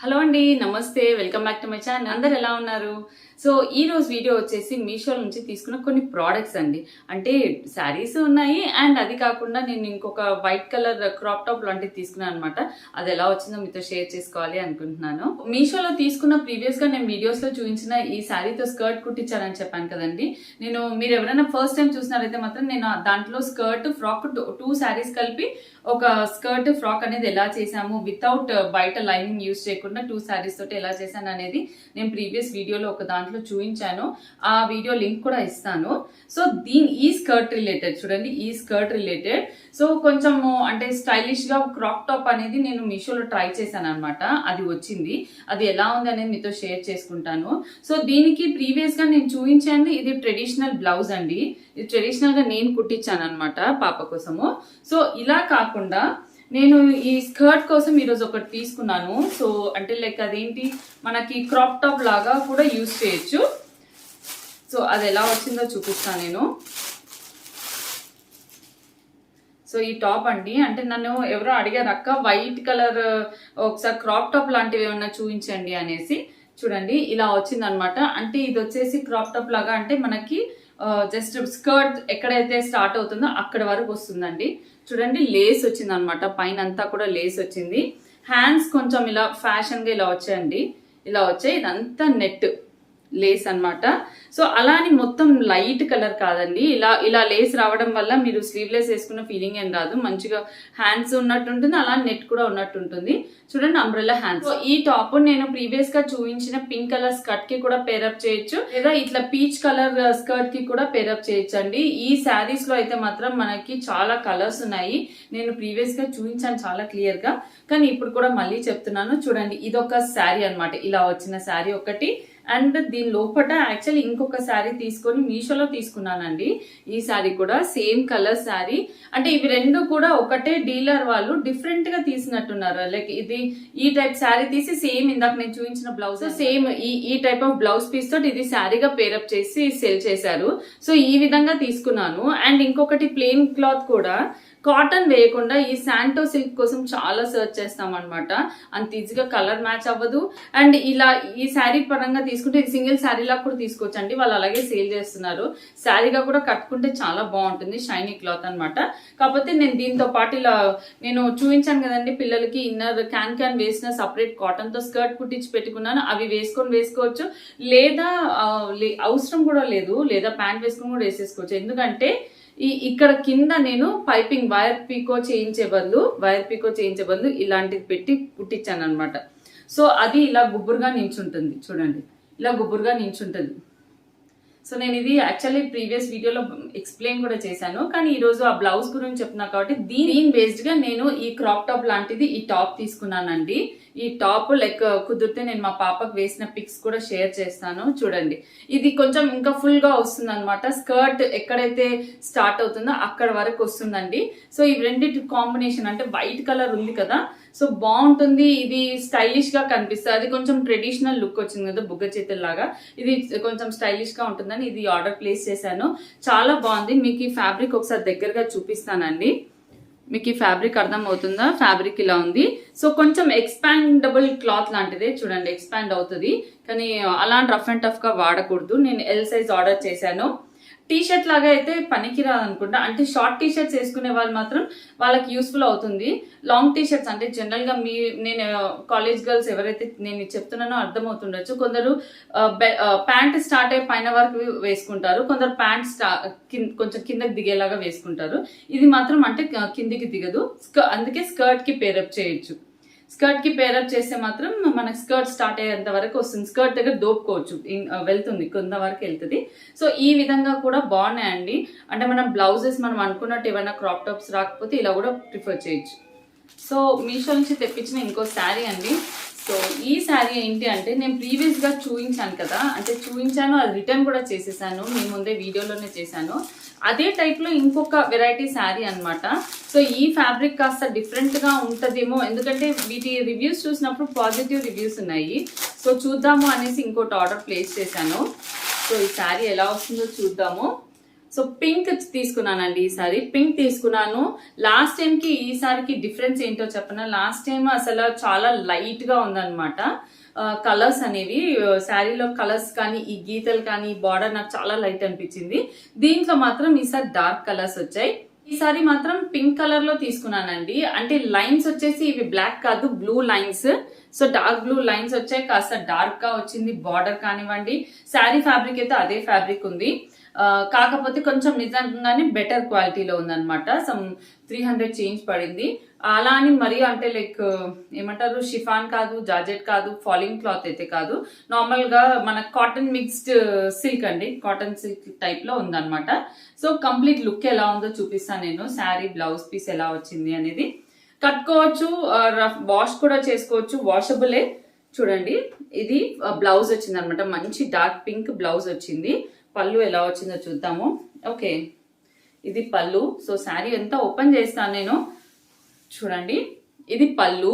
Hello అండి, నమస్తే. Welcome back to my channel. అందరు ఎలా ఉన్నారు? సో ఈ రోజు వీడియో వచ్చేసి మీషో నుంచి తీసుకున్న కొన్ని ప్రోడక్ట్స్ అండి. అంటే శారీస్ ఉన్నాయి అండ్ అది కాకుండా నేను ఇంకొక వైట్ కలర్ క్రాప్ టాప్ లాంటిది తీసుకున్నాను అనమాట. అది ఎలా వచ్చిందో మీతో షేర్ చేసుకోవాలి అనుకుంటున్నాను. మీషోలో తీసుకున్న ప్రీవియస్ గా నేను వీడియోస్ లో చూపించిన ఈ శారీతో స్కర్ట్ కుట్టించానని చెప్పాను కదండి. మీరు ఎవరైనా ఫస్ట్ టైం చూసినారైతే మాత్రం నేను దాంట్లో స్కర్ట్ ఫ్రాక్ టూ శారీస్ కలిపి ఒక స్కర్ట్ ఫ్రాక్ అనేది ఎలా చేసాము వితౌట్ బయట లైనింగ్ యూజ్ చేయకుండా టూ శారీస్ తోటి ఎలా చేశాను అనేది నేను ప్రీవియస్ వీడియోలో ఒక దాంట్లో చూపించాను. ఆ వీడియో లింక్ కూడా ఇస్తాను. సో ఈ స్కర్ట్ రిలేటెడ్ చూడండి, ఈ స్కర్ట్ రిలేటెడ్ సో కొంచెం అంటే స్టైలిష్ గా క్రాప్ టాప్ అనేది నేను మీషోలో ట్రై చేశాను అనమాట. అది వచ్చింది, అది ఎలా ఉంది అనేది మీతో షేర్ చేసుకుంటాను. సో దీనికి ప్రీవియస్ గా నేను చూపించాను, ఇది ట్రెడిషనల్ బ్లౌజ్ అండి. ఇది ట్రెడిషనల్ గా నేను కుట్టించాను అనమాట పాప కోసము. సో ఇలా కాకుండా నేను ఈ స్కర్ట్ కోసం ఈరోజు ఒకటి తీసుకున్నాను. సో అంటే లైక్ అదేంటి మనకి క్రాప్ టాప్ లాగా కూడా యూజ్ చేయొచ్చు. సో అది ఎలా వచ్చిందో చూపిస్తాను నేను. సో ఈ టాప్ అండి, అంటే నన్ను ఎవరో అడిగారు అక్క వైట్ కలర్ ఒకసారి క్రాప్ టాప్ లాంటివి ఏమన్నా చూపించండి అనేసి. చూడండి ఇలా వచ్చింది అనమాట. అంటే ఇది వచ్చేసి క్రాప్ టాప్ లాగా, అంటే మనకి జస్ట్ స్కర్ట్ ఎక్కడైతే స్టార్ట్ అవుతుందో అక్కడ వరకు వస్తుందండి. చూడండి లేస్ వచ్చింది అనమాట, పైన అంతా కూడా లేస్ వచ్చింది. హ్యాండ్స్ కొంచెం ఇలా ఫ్యాషన్ గా ఇలా వచ్చాయండి, ఇలా వచ్చాయి. ఇదంతా నెట్ లేస్ అన్నమాట. సో అలా అని మొత్తం లైట్ కలర్ కాదండి. ఇలా లేస్ రావడం వల్ల మీరు స్లీవ్లెస్ వేసుకున్న ఫీలింగ్ ఏం రాదు. మంచిగా హ్యాండ్స్ ఉన్నట్టు ఉంటుంది, అలా నెట్ కూడా ఉన్నట్టు ఉంటుంది. చూడండి అంబ్రెల్లా హ్యాండ్స్. సో ఈ టాప్ నేను ప్రీవియస్ గా చూపించిన పింక్ కలర్ స్కర్ట్ కి కూడా పేరప్ చేయొచ్చు, లేదా ఇట్లా పీచ్ కలర్ స్కర్ట్ కి కూడా పేరప్ చేయొచ్చు అండి. ఈ శారీస్ లో అయితే మాత్రం మనకి చాలా కలర్స్ ఉన్నాయి. నేను ప్రీవియస్ గా చూపించాను చాలా క్లియర్ గా, కానీ ఇప్పుడు కూడా మళ్ళీ చెప్తున్నాను. చూడండి ఇదొక శారీ అనమాట, ఇలా వచ్చిన శారీ ఒకటి. అండ్ దీని లోపల యాక్చువల్లీ ఇంకొక శారీ తీసుకొని మీషోలో తీసుకున్నానండి. ఈ శారీ కూడా సేమ్ కలర్ శారీ. అంటే ఇవి రెండు కూడా ఒకటే డీలర్ వాళ్ళు డిఫరెంట్ గా తీసినట్టున్నారు. లైక్ ఇది ఈ టైప్ శారీ తీసి సేమ్ ఇందాక నేను చూపించిన బ్లౌజ్ సేమ్ ఈ టైప్ ఆఫ్ బ్లౌజ్ పీస్ తోటి ఇది శారీగా పేరప్ చేసి సేల్ చేశారు. సో ఈ విధంగా తీసుకున్నాను. అండ్ ఇంకొకటి ప్లెయిన్ క్లాత్ కూడా కాటన్ వేయకుండా ఈ శాంటో సిల్క్ కోసం చాలా సర్చ్ చేస్తాం అనమాట. అంత ఈజీగా కలర్ మ్యాచ్ అవ్వదు. అండ్ ఇలా ఈ శారీ పరంగా తీసుకుంటే ఇది సింగిల్ శారీ లాగా కూడా తీసుకోవచ్చండి. వాళ్ళు అలాగే సేల్ చేస్తున్నారు. శారీగా కూడా కట్టుకుంటే చాలా బాగుంటుంది, షైనీ క్లాత్ అనమాట. కాకపోతే నేను దీంతో పాటు ఇలా నేను చూపించాను కదండి పిల్లలకి ఇన్నర్ క్యాన్ వేసిన సపరేట్ కాటన్ తో స్కర్ట్ కుట్టించి పెట్టుకున్నాను. అవి వేసుకోవచ్చు, లేదా అవసరం కూడా లేదు, లేదా ప్యాంట్ వేసుకొని కూడా వేసేసుకోవచ్చు. ఎందుకంటే ఇక్కడ కింద నేను పైపింగ్ వైర్ పీకో చేయించే బదులు ఇలాంటిది పెట్టి కుట్టించాను అనమాట. సో అది ఇలా గుబురుగా నించుంటుంది. చూడండి ఇలా గుబురుగా నించుంటుంది. సో నేను ఇది యాక్చువల్లీ ప్రీవియస్ వీడియోలో ఎక్స్ప్లెయిన్ కూడా చేశాను, కానీ ఈ రోజు ఆ బ్లౌజ్ గురించి చెప్తున్నా కాబట్టి దీని బేస్డ్ గా నేను ఈ క్రాప్ టాప్ లాంటిది ఈ టాప్ తీసుకున్నానండి. ఈ టాప్ లైక్ కుదిరితే నేను మా పాపకు వేసిన పిక్స్ కూడా షేర్ చేస్తాను. చూడండి ఇది కొంచెం ఇంకా ఫుల్ గా వస్తుంది అనమాట. స్కర్ట్ ఎక్కడైతే స్టార్ట్ అవుతుందో అక్కడ వరకు వస్తుందండి. సో ఈ రెండింటి కాంబినేషన్ అంటే వైట్ కలర్ ఉంది కదా, సో బాగుంటుంది. ఇది స్టైలిష్ గా కనిపిస్తుంది. అది కొంచెం ట్రెడిషనల్ లుక్ వచ్చింది కదా, బుగ్గ చేతుల్లాగా. ఇది కొంచెం స్టైలిష్ గా ఉంటుందని ఇది ఆర్డర్ ప్లేస్ చేశాను. చాలా బాగుంది. మీకు ఈ ఫ్యాబ్రిక్ ఒకసారి దగ్గరగా చూపిస్తానండి. మీకు ఈ ఫ్యాబ్రిక్ అర్థం అవుతుందా? ఫ్యాబ్రిక్ ఇలా ఉంది. సో కొంచెం ఎక్స్పాండబుల్ క్లాత్ లాంటిదే. చూడండి ఎక్స్పాండ్ అవుతుంది, కానీ అలాంటి రఫ్ అండ్ టఫ్ గా వాడకూడదు. నేను ఎల్ సైజ్ ఆర్డర్ చేశాను. టీ షర్ట్ లాగా అయితే పనికి రాదనుకుంటా. అంటే షార్ట్ టీ షర్ట్స్ వేసుకునే వాళ్ళు మాత్రం వాళ్ళకి యూస్ఫుల్ అవుతుంది. లాంగ్ టీ షర్ట్స్ అంటే జనరల్ గా నేను కాలేజ్ గర్ల్స్ ఎవరైతే నేను చెప్తున్నానో అర్థమవుతుండొచ్చు. కొందరు ప్యాంట్ స్టార్ట్ అయ్యే పైన వరకు వేసుకుంటారు, కొందరు ప్యాంట్ కొంచెం కిందకి దిగేలాగా వేసుకుంటారు. ఇది మాత్రం అంటే కిందికి దిగదు, అందుకే స్కర్ట్ కి పేరప్ చేయొచ్చు. స్కర్ట్ కి పేరప్ చేస్తే మాత్రం మనకి స్కర్ట్ స్టార్ట్ అయ్యేంత వరకు వస్తుంది. స్కర్ట్ దగ్గర దోపుకోవచ్చు, వెళ్తుంది, కొంత వరకు వెళ్తుంది. సో ఈ విధంగా కూడా బాగున్నాయండి. అంటే మనం బ్లౌజెస్ మనం అనుకున్నట్టు ఏమైనా క్రాప్ టాప్స్ రాకపోతే ఇలా కూడా ప్రిఫర్ చేయొచ్చు. సో మీషో నుంచి తెప్పించిన ఇంకో శారీ అండి. సో ఈ శారీ ఏంటి అంటే నేను ప్రీవియస్ గా చూపించాను కదా, అంటే చూపించాను, అది రిటర్న్ కూడా చేసేసాను. మీ ముందే వీడియోలోనే చేశాను. అదే టైప్ లో ఇంకొక వెరైటీ శారీ అనమాట. సో ఈ ఫ్యాబ్రిక్ కాస్త డిఫరెంట్ గా ఉంటదేమో, ఎందుకంటే వీటి రివ్యూస్ చూసినప్పుడు పాజిటివ్ రివ్యూస్ ఉన్నాయి. సో చూద్దాము అనేసి ఇంకోటి ఆర్డర్ ప్లేస్ చేశాను. సో ఈ శారీ ఎలా వస్తుందో చూద్దాము. సో పింక్ తీసుకున్నానండి. ఈసారి పింక్ తీసుకున్నాను. లాస్ట్ టైం కి ఈసారికి డిఫరెన్స్ ఏంటో చెప్పనా, లాస్ట్ టైం అసలు చాలా లైట్ గా ఉందన్నమాట కలర్స్ అనేవి. శారీలో కలర్స్ కానీ ఈ గీతలు కానీ బార్డర్ నాకు చాలా లైట్ అనిపించింది. దీంట్లో మాత్రం ఈసారి డార్క్ కలర్స్ వచ్చాయి. ఈసారి మాత్రం పింక్ కలర్ లో తీసుకున్నానండి. అంటే లైన్స్ వచ్చేసి ఇవి బ్లాక్ కాదు, blue lines. So dark blue lines వచ్చాయి, కాస్త డార్క్ గా వచ్చింది బార్డర్ కానివ్వండి. శారీ ఫ్యాబ్రిక్ అయితే అదే ఫ్యాబ్రిక్ ఉంది, కాకపోతే కొంచెం నిజంగానే బెటర్ క్వాలిటీలో ఉందన్నమాట. సమ్ 300 చేంజ్ పడింది. అలా అని మరీ అంటే లైక్ ఏమంటారు, షిఫాన్ కాదు, జార్జెట్ కాదు, ఫాలింగ్ క్లాత్ అయితే కాదు, నార్మల్ గా మన కాటన్ మిక్స్డ్ సిల్క్ అండి, కాటన్ సిల్క్ టైప్ లో ఉందన్నమాట. సో కంప్లీట్ లుక్ ఎలా ఉందో చూపిస్తాను నేను. శారీ బ్లౌజ్ పీస్ ఎలా వచ్చింది అనేది కట్టుకోవచ్చు, వాష్ కూడా చేసుకోవచ్చు, వాషబులే. చూడండి, ఇది బ్లౌజ్ వచ్చింది అనమాట, మంచి డార్క్ పింక్ బ్లౌజ్ వచ్చింది. పళ్ళు ఎలా వచ్చిందో చూద్దాము. ఓకే, ఇది పళ్ళు. సో శారీ అంతా ఓపెన్ చేస్తాను నేను. చూడండి, ఇది పళ్ళు.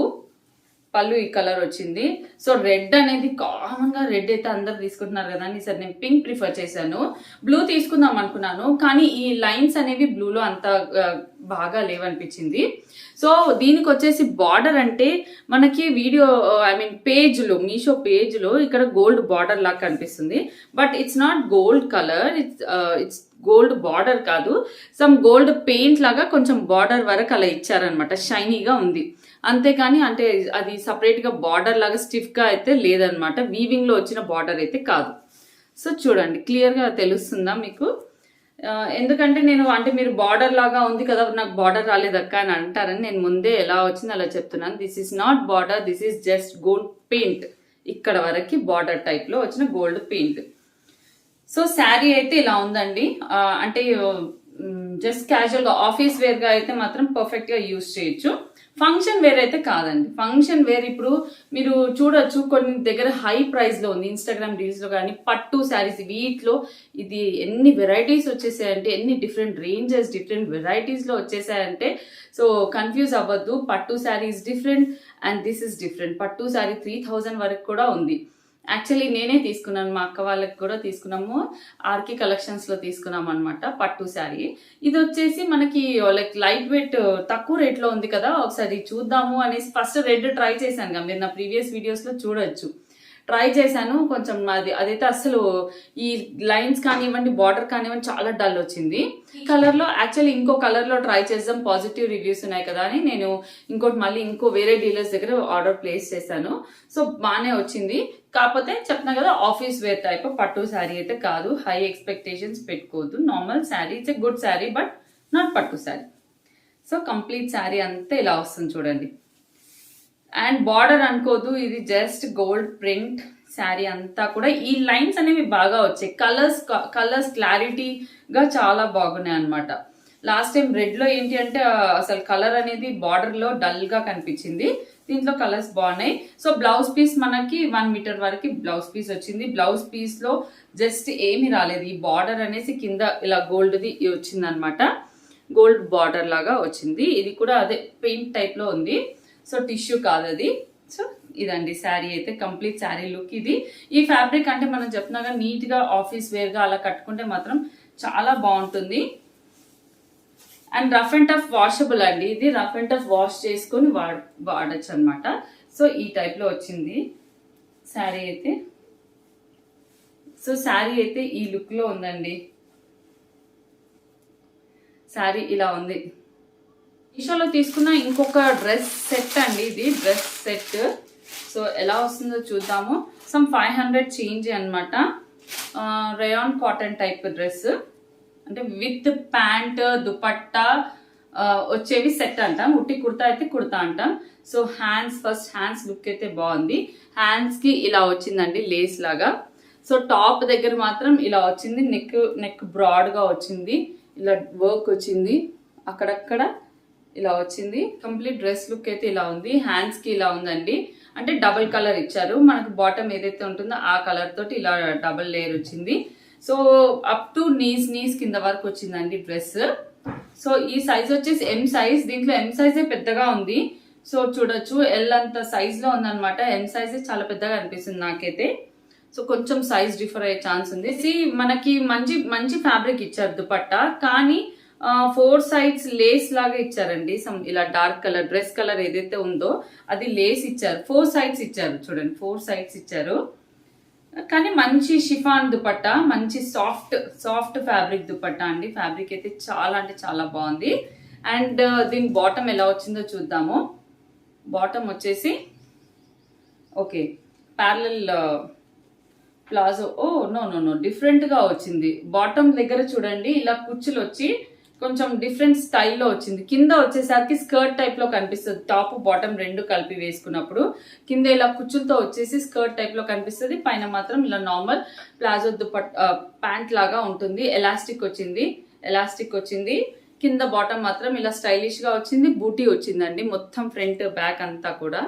పళ్ళు ఈ కలర్ వచ్చింది. సో రెడ్ అనేది కామన్ గా రెడ్ అయితే అందరు తీసుకుంటున్నారు కదా అని సార్ నేను పింక్ ప్రిఫర్ చేశాను. బ్లూ తీసుకుందాం అనుకున్నాను, కానీ ఈ లైన్స్ అనేవి బ్లూలో అంత బాగా లేవనిపించింది. సో దీనికి వచ్చేసి బార్డర్ అంటే మనకి వీడియో పేజ్లో, మీషో పేజ్లో ఇక్కడ గోల్డ్ బార్డర్ లాగా కనిపిస్తుంది. But it's not gold colour, it's gold border కాదు, సమ్ గోల్డ్ పెయింట్ లాగా కొంచెం బార్డర్ వరకు అలా ఇచ్చారనమాట, షైనీగా ఉంది. అంతేకాని అంటే అది సపరేట్ గా బార్డర్ లాగా స్టిఫ్ గా అయితే లేదనమాట, వీవింగ్ లో వచ్చిన బార్డర్ అయితే కాదు. సో చూడండి, క్లియర్ గా తెలుస్తుందా మీకు? ఎందుకంటే నేను అంటే మీరు బార్డర్ లాగా ఉంది కదా, నాకు బార్డర్ రాలేదక్క అని అంటారని నేను ముందే ఎలా వచ్చింది అలా చెప్తున్నాను. This is not border, this is just gold paint. ఇక్కడ వరకు బార్డర్ టైప్ లో వచ్చిన గోల్డ్ పెయింట్. సో శారీ అయితే ఇలా ఉందండి. అంటే జస్ట్ క్యాజువల్ గా ఆఫీస్ వేర్ గా అయితే మాత్రం పర్ఫెక్ట్ గా యూజ్ చేయొచ్చు. ఫంక్షన్ వేర్ అయితే కాదండి. ఫంక్షన్ వేర్ ఇప్పుడు మీరు చూడొచ్చు, కొన్ని దగ్గర హై ప్రైస్ లో ఉంది, ఇన్స్టాగ్రామ్ రీల్స్ లో కానీ పట్టు శారీస్, వీటిలో ఇది ఎన్ని వెరైటీస్ వచ్చేసాయంటే, ఎన్ని డిఫరెంట్ రేంజెస్ డిఫరెంట్ వెరైటీస్ లో వచ్చేసాయంటే, సో కన్ఫ్యూజ్ అవ్వద్దు. పట్టు saris different and this is different. పట్టు శారీ 3000 వరకు కూడా ఉంది. యాక్చువల్లీ నేనే తీసుకున్నాను, మా అక్క వాళ్ళకి కూడా తీసుకున్నాము, ఆర్కి కలెక్షన్స్ లో తీసుకున్నాం అనమాట పట్టు శారీ. ఇది వచ్చేసి మనకి లైక్ లైట్ వెయిట్, తక్కువ రేట్ లో ఉంది కదా, ఒకసారి చూద్దాము అనేసి ఫస్ట్ రెడ్ ట్రై చేశాను కదా, మీరు నా ప్రీవియస్ వీడియోస్ లో చూడొచ్చు. ట్రై చేశాను, కొంచెం అదైతే అసలు ఈ లైన్స్ కానివ్వండి, బార్డర్ కానివ్వండి చాలా డల్ వచ్చింది. ఈ కలర్ లో యాక్చువల్లీ ఇంకో కలర్ లో ట్రై చేద్దాం, పాజిటివ్ రివ్యూస్ ఉన్నాయి కదా అని నేను మళ్ళీ ఇంకో వేరే డీలర్స్ దగ్గర ఆర్డర్ ప్లేస్ చేశాను. సో బాగానే వచ్చింది. కాకపోతే చెప్తున్నా కదా, ఆఫీస్ వేర్ టైప్ పట్టు శారీ అయితే కాదు. హై ఎక్స్పెక్టేషన్స్ పెట్టుకోవద్దు. Normal sari, it's a good sari but not పట్టు శారీ. సో కంప్లీట్ శారీ అంతా ఇలా వస్తుంది చూడండి. అండ్ బార్డర్ అనుకోదు, ఇది జస్ట్ గోల్డ్ ప్రింట్ శారీ అంతా కూడా. ఈ లైన్స్ అనేవి బాగా వచ్చాయి, కలర్స్ క్లారిటీగా చాలా బాగున్నాయి అనమాట. లాస్ట్ టైం రెడ్ లో ఏంటి అంటే అసలు కలర్ అనేది బార్డర్ లో డల్ గా కనిపించింది, దీంట్లో కలర్స్ బాగున్నాయి. సో బ్లౌజ్ పీస్ మనకి 1 మీటర్ వరకు బ్లౌజ్ పీస్ వచ్చింది. బ్లౌజ్ పీస్ లో జస్ట్ ఏమీ రాలేదు, ఈ బార్డర్ అనేసి కింద ఇలా గోల్డ్ది వచ్చింది అనమాట, గోల్డ్ బార్డర్ లాగా వచ్చింది. ఇది కూడా అదే పెయింట్ టైప్ లో ఉంది, సో టిష్యూ కాదు అది. సో ఇదండి శారీ అయితే, కంప్లీట్ శారీ లుక్ ఇది. ఈ ఫ్యాబ్రిక్ అంటే మనం చెప్తున్నాగా నీట్ గా ఆఫీస్ వేర్ గా అలా కట్టుకుంటే మాత్రం చాలా బాగుంటుంది. And rough and tough washable అండి, ఇది రఫ్ అండ్ టఫ్ వాష్ చేసుకొని వాడచ్చు అనమాట. సో ఈ టైప్ లో వచ్చింది శారీ అయితే. సో శారీ అయితే ఈ లుక్ లో ఉందండి. శారీ ఇలా ఉంది. మీషోలో తీసుకున్న ఇంకొక డ్రెస్ సెట్ అండి, ఇది డ్రెస్ సెట్. సో ఎలా వస్తుందో చూద్దాము. సమ్ 500 చేంజ్ అనమాట. రేయాన్ కాటన్ టైప్ డ్రెస్, అంటే విత్ ప్యాంట్ దుపట్టా వచ్చేవి సెట్ అంటాం. ఉట్టి కుర్తా అయితే కుర్తా అంటాం. సో ఫస్ట్ హ్యాండ్స్ లుక్ అయితే బాగుంది. హ్యాండ్స్ కి ఇలా వచ్చిందండి లేస్ లాగా. సో టాప్ దగ్గర మాత్రం ఇలా వచ్చింది, నెక్ బ్రాడ్ గా వచ్చింది, ఇలా వర్క్ వచ్చింది, అక్కడక్కడ ఇలా వచ్చింది. కంప్లీట్ డ్రెస్ లుక్ అయితే ఇలా ఉంది. హ్యాండ్స్ కి ఇలా ఉందండి, అంటే డబుల్ కలర్ ఇచ్చారు. మనకు బాటమ్ ఏదైతే ఉంటుందో ఆ కలర్ తోటి ఇలా డబుల్ లేయర్ వచ్చింది. సో అప్ టు నీస్ కింద వరకు వచ్చిందండి డ్రెస్. సో ఈ సైజ్ వచ్చేసి ఎం సైజ్. దీంట్లో ఎం సైజే పెద్దగా ఉంది. సో చూడొచ్చు, ఎల్ అంత సైజ్ లో ఉందన్నమాట. ఎం సైజే చాలా పెద్దగా అనిపిస్తుంది నాకైతే. సో కొంచెం సైజ్ డిఫర్ అయ్యే ఛాన్స్ ఉంది. మనకి మంచి మంచి ఫ్యాబ్రిక్ ఇచ్చారు దుపట్టా, కానీ 4 సైడ్స్ లేస్ లాగా ఇచ్చారండి. సమ్ ఇలా డార్క్ కలర్ డ్రెస్ కలర్ ఏదైతే ఉందో అది లేస్ ఇచ్చారు. 4 సైడ్స్ ఇచ్చారు చూడండి, 4 సైడ్స్ ఇచ్చారు. కానీ మంచి షిఫాన్ దుపట్టా, మంచి సాఫ్ట్ ఫ్యాబ్రిక్ దుపట్టా అండి. ఫ్యాబ్రిక్ అయితే చాలా అంటే చాలా బాగుంది. అండ్ దీని బాటమ్ ఎలా వచ్చిందో చూద్దాము. బాటమ్ వచ్చేసి ఓకే ప్యారలల్ ప్లాజో. నో డిఫరెంట్గా వచ్చింది. బాటమ్ దగ్గర చూడండి ఇలా కుచ్చులు వచ్చి కొంచెం డిఫరెంట్ స్టైల్లో వచ్చింది. కింద వచ్చేసరికి స్కర్ట్ టైప్ లో కనిపిస్తుంది. టాప్ బాటమ్ రెండు కలిపి వేసుకున్నప్పుడు కింద ఇలా కుచ్చులతో వచ్చేసి స్కర్ట్ టైప్ లో కనిపిస్తుంది. పైన మాత్రం ఇలా నార్మల్ ప్లాజో ప్యాంట్ లాగా ఉంటుంది. ఎలాస్టిక్ వచ్చింది. కింద బాటమ్ మాత్రం ఇలా స్టైలిష్ గా వచ్చింది. బూటీ వచ్చిందండి మొత్తం ఫ్రంట్ బ్యాక్ అంతా కూడా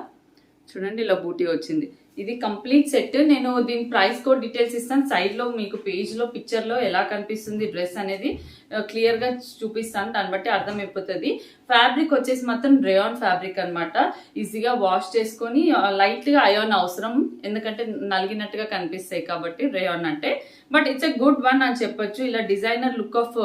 చూడండి ఇలా బూటీ వచ్చింది. ఇది కంప్లీట్ సెట్. నేను దీని ప్రైస్ కోడ్ డీటెయిల్స్ ఇస్తాను. సైడ్ లో మీకు పేజ్ లో పిక్చర్ లో ఎలా కనిపిస్తుంది డ్రెస్ అనేది క్లియర్ గా చూపిస్తాను, దాన్ని బట్టి అర్థమైపోతుంది. ఫ్యాబ్రిక్ వచ్చేసి మాత్రం రేయాన్ ఫ్యాబ్రిక్ అనమాట. ఈజీగా వాష్ చేసుకొని లైట్ గా అయాన్ అవసరం, ఎందుకంటే నలిగినట్టుగా కనిపిస్తాయి కాబట్టి రేయాన్ అంటే. But it's a good one అని చెప్పొచ్చు. ఇలా డిజైనర్ లుక్ ఆఫ్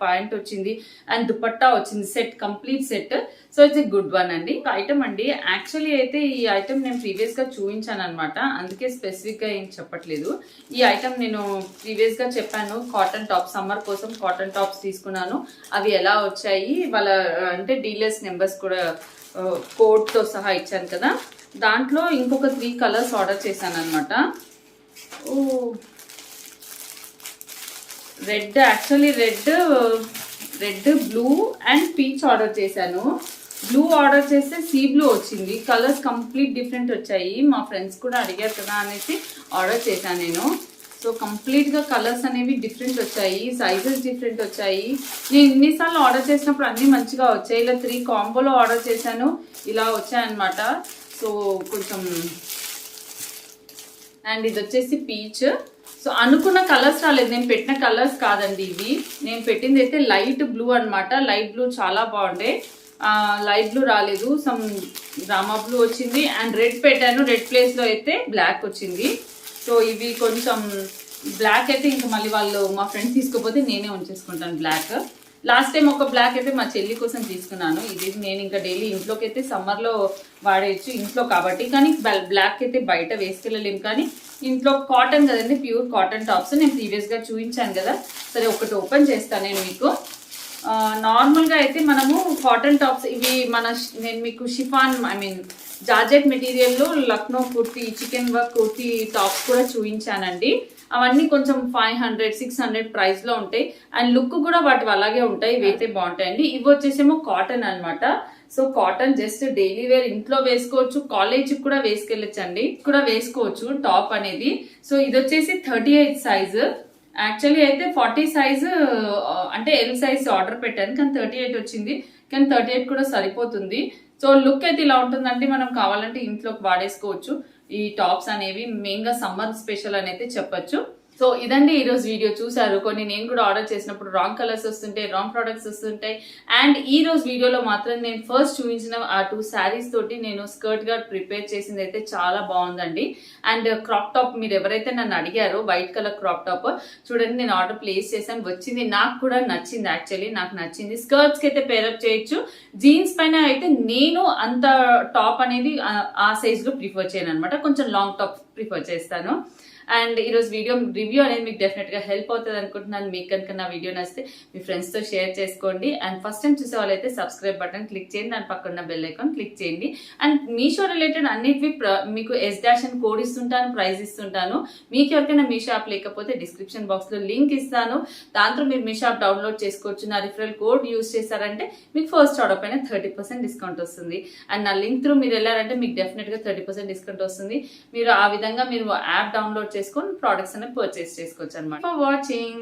ప్యాంట్ వచ్చింది అండ్ దుపట్టా వచ్చింది. Set complete set. So it's a good one అండి. ఐటమ్ అండి యాక్చువల్లీ అయితే ఈ ఐటమ్ నేను ప్రీవియస్ గా చూపించాను అనమాట, అందుకే స్పెసిఫిక్ గా ఏం చెప్పట్లేదు. ఈ ఐటమ్ నేను ప్రీవియస్ గా చెప్పాను. కాటన్ టాప్, సమ్మర్ కోసం కాటన్ టాప్స్ తీసుకున్నాను. అవి ఎలా వచ్చాయి వాళ్ళ అంటే డీలర్స్ నెంబర్స్ కూడా కోడ్ తో సహా ఇచ్చాను కదా. దాంట్లో ఇంకొక 3 కలర్స్ ఆర్డర్ చేశాను అనమాట. Red blue and peach order చేశాను. బ్లూ ఆర్డర్ చేస్తే సీ బ్లూ వచ్చింది. కలర్స్ కంప్లీట్ డిఫరెంట్ వచ్చాయి. మా ఫ్రెండ్స్ కూడా అడిగారు కదా అనేసి ఆర్డర్ చేశాను నేను. సో కంప్లీట్ గా కలర్స్ అనేవి డిఫరెంట్ వచ్చాయి, సైజెస్ డిఫరెంట్ వచ్చాయి. నేను ఇన్నిసార్లు ఆర్డర్ చేసినప్పుడు అన్ని మంచిగా వచ్చాయి. ఇలా 3 కాంబోలో ఆర్డర్ చేశాను, ఇలా వచ్చాయన్నమాట. సో కొంచెం అండ్ ఇది వచ్చేసి పీచ్. సో అనుకున్న కలర్స్ రాలేదు, నేను పెట్టిన కలర్స్ కాదండి ఇవి. నేను పెట్టింది అయితే లైట్ బ్లూ అనమాట. లైట్ బ్లూ చాలా బాగుండే. లైట్ బ్లూ రాలేదు, సమ్ రామా బ్లూ వచ్చింది. అండ్ రెడ్ పెట్టాను, రెడ్ ప్లేస్ లో అయితే బ్లాక్ వచ్చింది. సో ఇవి కొంచెం బ్లాక్ అయితే ఇంకా మళ్ళీ వాళ్ళు మా ఫ్రెండ్స్ తీసుకోపోతే నేనే ఉంచేసుకుంటాను బ్లాక్. లాస్ట్ టైం ఒక బ్లాక్ అయితే మా చెల్లి కోసం తీసుకున్నాను. ఇది నేను ఇంకా డైలీ ఇంట్లోకి అయితే సమ్మర్లో వాడేయచ్చు ఇంట్లో కాబట్టి. కానీ బ్లాక్ అయితే బయట వేసుకెళ్ళలేము. కానీ ఇంట్లో కాటన్ కదండి, ప్యూర్ కాటన్ టాప్స్ నేను ప్రీవియస్గా చూపించాను కదా. సరే ఒకటి ఓపెన్ చేస్తాను నేను మీకు. నార్మల్గా అయితే మనము కాటన్ టాప్స్ ఇవి నేను మీకు షిఫాన్ జార్జెట్ మెటీరియల్లో లక్నో కుర్తీ, చికెన్ వర్క్ కుర్తీ టాప్స్ కూడా చూపించానండి. అవన్నీ కొంచెం 500-600 ప్రైస్ లో ఉంటాయి. అండ్ లుక్ కూడా వాటి అలాగే ఉంటాయి, వేస్తే బాగుంటాయండి. ఇవి వచ్చేసేమో కాటన్ అనమాట. So cotton just daily wear ఇంట్లో వేసుకోవచ్చు, కాలేజ్ కూడా వేసుకెళ్ళొచ్చండి, కూడా వేసుకోవచ్చు టాప్ అనేది. సో ఇది వచ్చేసి 38 సైజు. యాక్చువల్లీ అయితే 40 సైజు అంటే ఎల్ సైజ్ ఆర్డర్ పెట్టాను, కానీ 38 వచ్చింది. కానీ 38 కూడా సరిపోతుంది. సో లుక్ అయితే ఇలా ఉంటుందంటే మనం కావాలంటే ఇంట్లోకి వాడేసుకోవచ్చు. ఈ టాప్స్ అనేవి మెయిన్ గా సమ్మర్ స్పెషల్ అని అయితే చెప్పొచ్చు. సో ఇదండి ఈరోజు వీడియో. చూసారు కొన్ని నేను కూడా ఆర్డర్ చేసినప్పుడు రాంగ్ కలర్స్ వస్తుంటాయి, రాంగ్ ప్రొడక్ట్స్ వస్తుంటాయి. అండ్ ఈ రోజు వీడియోలో మాత్రం నేను ఫస్ట్ చూపించిన ఆ 2 శారీస్ తోటి నేను స్కర్ట్ గా ప్రిపేర్ చేసింది అయితే చాలా బాగుందండి. అండ్ క్రాప్ టాప్ మీరు ఎవరైతే నన్ను అడిగారో వైట్ కలర్ క్రాప్ టాప్ చూడండి, నేను ఆర్డర్ ప్లేస్ చేశాను, వచ్చింది. నాకు కూడా నచ్చింది, యాక్చువల్లీ నాకు నచ్చింది. స్కర్ట్స్ కి అయితే పేరప్ చేయొచ్చు. జీన్స్ పైన అయితే నేను అంత టాప్ అనేది ఆ సైజ్ లో ప్రిఫర్ చేయను అనమాట, కొంచెం లాంగ్ టాప్ ప్రిఫర్ చేస్తాను. అండ్ ఈరోజు వీడియో రివ్యూ అనేది మీకు డెఫినెట్గా హెల్ప్ అవుతుంది అనుకుంటున్నాను. మీకు కనుక నా వీడియో నచ్చితే మీ ఫ్రెండ్స్తో షేర్ చేసుకోండి. అండ్ ఫస్ట్ టైం చూసే వాళ్ళైతే సబ్స్క్రైబ్ బటన్ క్లిక్ చేయండి, దాని పక్కన బెల్ ఐకాన్ క్లిక్ చేయండి. అండ్ మీషో రిలేటెడ్ అన్నిటివి మీకు S- అని కోడ్ ఇస్తుంటాను, ప్రైజ్ ఇస్తుంటాను. మీకు ఎవరికైనా మీ షాప్ లేకపోతే డిస్క్రిప్షన్ బాక్స్లో లింక్ ఇస్తాను, దాంట్లో మీరు మీ షాప్ డౌన్లోడ్ చేసుకోవచ్చు. నా రిఫరల్ కోడ్ యూజ్ చేశారంటే మీకు ఫస్ట్ ఆర్డర్ పైన 30% డిస్కౌంట్ వస్తుంది. అండ్ నా లింక్ త్రూ మీరు వెళ్ళారంటే మీకు డెఫినెట్గా 30% డిస్కౌంట్ వస్తుంది. మీరు ఆ విధంగా మీరు యాప్ డౌన్లోడ్ చేసుకొని ప్రోడక్ట్స్ అనేది పర్చేస్ చేసుకోవచ్చు అనమాట. For watching.